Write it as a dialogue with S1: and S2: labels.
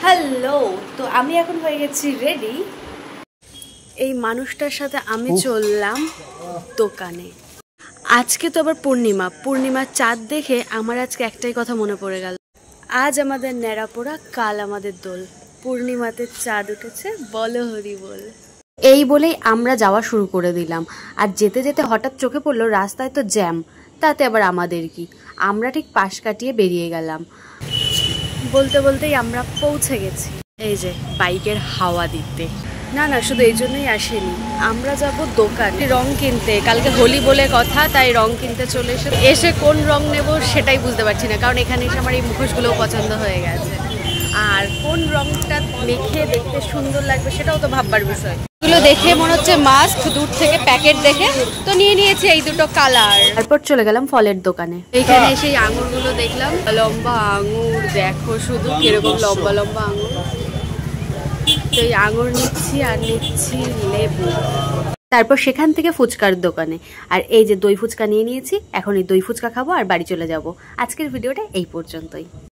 S1: Hello, তো আমি এখন হয়ে গেছি রেডি। এই মানুষটার সাথে আমি চললাম দোকানে। আজকে তো আবার পূর্ণিমার চাঁদ দেখে আমার আজকে একটাই কথা মনে পড়ে গেল, আজ আমাদের ন্যাড়াপোড়া, কাল আমাদের দোল। পূর্ণিমাতে চাঁদ উঠেছে, বলো হরি বল। এই বলেই আমরা যাওয়া শুরু করে দিলাম। আর যেতে যেতে হঠাৎ চোখে পড়লো রাস্তায় তো জ্যাম, তাতে আবার আমাদের কি, আমরা ঠিক পাশ কাটিয়ে বেরিয়ে গেলাম। বলতে বলতেই আমরা পৌঁছে গেছি। এই যে বাইকের হাওয়া দিতে। না না, শুধু এই জন্যই আসেনি, আমরা যাব দোকানে রং কিনতে। কালকে হোলি বলে কথা, তাই রং কিনতে চলে এসে কোন রং নেব সেটাই বুঝতে পারছি না, কারণ এখানে এসে আমার এই মুখোশগুলোও পছন্দ হয়ে গেছে। আর কোন রংটা মেখে দেখতে সুন্দর লাগবে সেটাও তো ভাববার বিষয়। এগুলো দেখে মনে হচ্ছে মাস্ক, দূর থেকে প্যাকেট দেখে তো নিয়ে নিয়েছি এই দুটো কালার। তারপর চলে গেলাম ফলের দোকানে। এইখানে সেই আঙুরগুলো দেখলাম, লম্বা আঙুর, দেখো শুধু কিরকম লম্বা লম্বা আঙুর। তো এই আঙুর নিচ্ছি আর নিচ্ছি লেবু। তারপর সেখান থেকে ফুচকার দোকানে, আর এই যে দই ফুচকা নিয়ে নিয়েছি। এখন এই দই ফুচকা খাবো আর বাড়ি চলে যাব। আজকের ভিডিওটা এই পর্যন্তই।